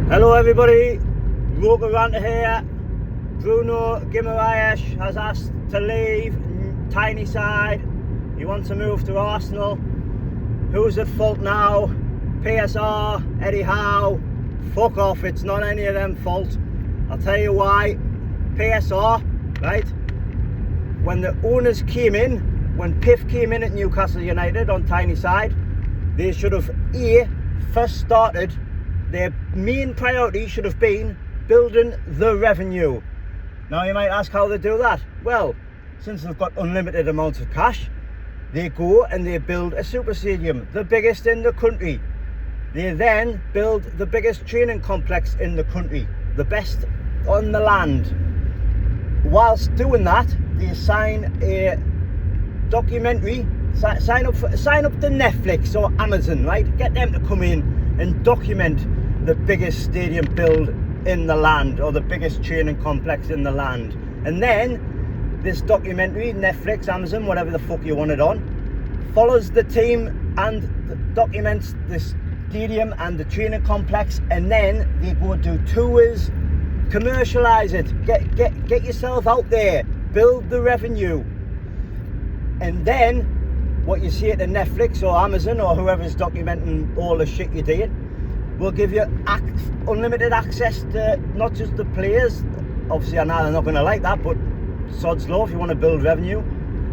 Hello everybody, local ranter here. Bruno guimarães has asked to leave Tyneside. He wants to move to Arsenal. Who's at fault now? PSR, Eddie Howe. Fuck off, it's not any of them fault. I'll tell you why. PSR, right? When the owners came in, when Piff came in at Newcastle United on Tyneside, they should have first started. Their main priority should have been building the revenue. Now you might ask how they do that. Well, since they've got unlimited amounts of cash, they go and they build a super stadium, the biggest in the country. They then build the biggest training complex in the country, the best on the land. Whilst doing that, they sign a documentary, sign up to Netflix or Amazon, right? Get them to come in and document the biggest stadium build in the land, or the biggest training complex in the land. And then this documentary, Netflix, Amazon, whatever the fuck you want it on, follows the team and documents the stadium and the training complex, and then they go do tours, commercialize it, get yourself out there, build the revenue. And then what you see at the Netflix or Amazon or whoever's documenting all the shit you're doing will give you unlimited access to not just the players. Obviously I know they're not going to like that, but sod's law, if you want to build revenue,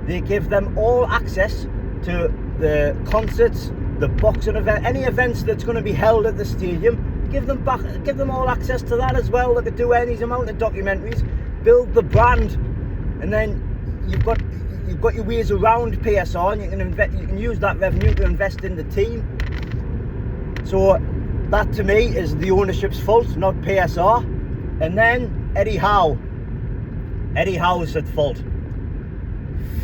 they give them all access to the concerts, the boxing event, any events that's going to be held at the stadium. Give them all access to that as well. They could do any amount of documentaries, build the brand, and then you've got your ways around PSR, and you can use that revenue to invest in the team. So that to me is the ownership's fault, not PSR. And then Eddie Howe. Eddie Howe's at fault.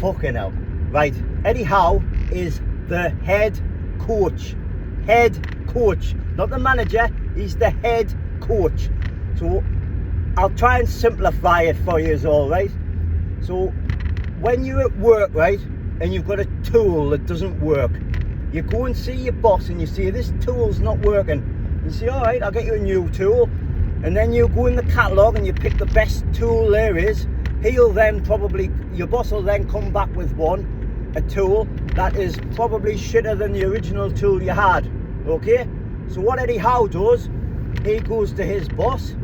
Fucking hell. Right, Eddie Howe is the head coach. Head coach. Not the manager, he's the head coach. So I'll try and simplify it for you all, right? So when you're at work, right, and you've got a tool that doesn't work, you go and see your boss and you say, this tool's not working. You say, all right, I'll get you a new tool. And then you go in the catalogue and you pick the best tool there is. Your boss will then come back with a tool that is probably shitter than the original tool you had, okay? So what Eddie Howe does, he goes to his boss.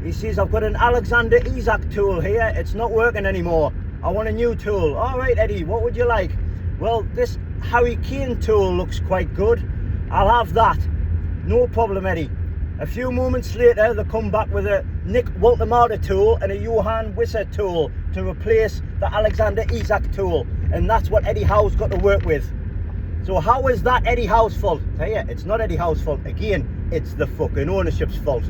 He says, I've got an Alexander Isak tool here. It's not working anymore. I want a new tool. All right, Eddie, what would you like? Well, this Harry Kane tool looks quite good. I'll have that. No problem, Eddie. A few moments later, they come back with a Nick Walter tool and a Johan Wisser tool to replace the Alexander Isak tool. And that's what Eddie Howe's got to work with. So how is that Eddie Howe's fault? Tell you, it's not Eddie Howe's fault. Again, it's the fucking ownership's fault.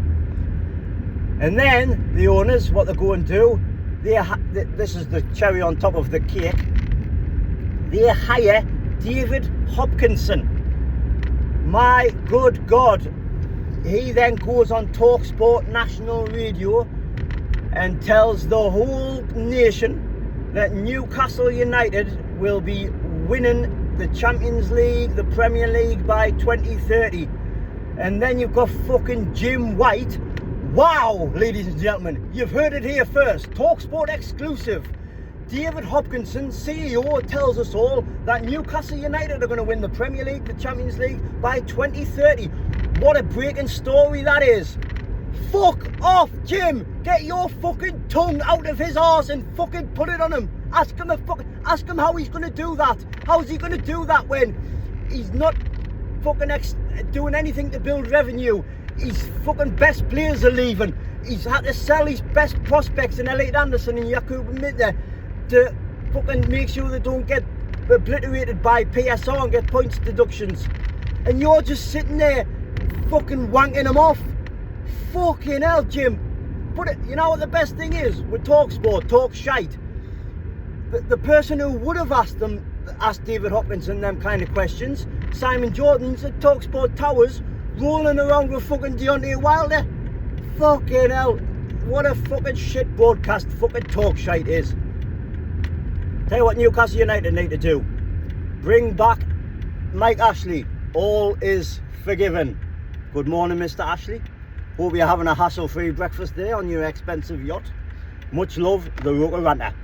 And then the owners, what they go and do, this is the cherry on top of the cake. They hire David Hopkinson. My good God. He then goes on TalkSport National Radio and tells the whole nation that Newcastle United will be winning the Champions League, the Premier League by 2030. And then you've got fucking Jim White. Wow, ladies and gentlemen, you've heard it here first. TalkSport exclusive. David Hopkinson, CEO, tells us all that Newcastle United are going to win the Premier League, the Champions League by 2030. What a breaking story that is. Fuck off, Jim. Get your fucking tongue out of his arse and fucking put it on him. Ask him how he's going to do that. How's he going to do that when he's not fucking doing anything to build revenue? His fucking best players are leaving. He's had to sell his best prospects in Elliot Anderson and Jakub Minter to fucking make sure they don't get obliterated by PSR and get points deductions. And you're just sitting there fucking wanking them off. Fucking hell, Jim. You know what the best thing is with TalkSport, talk shite. The person who would have asked David Hopkinson them kind of questions, Simon Jordan's at TalkSport Towers, rolling around with fucking Deontay Wilder. Fucking hell. What a fucking shit broadcast fucking talk shite is. Tell you what Newcastle United need to do. Bring back Mike Ashley. All is forgiven. Good morning, Mr. Ashley. Hope you're having a hassle-free breakfast day on your expensive yacht. Much love, the Rotor Ranter.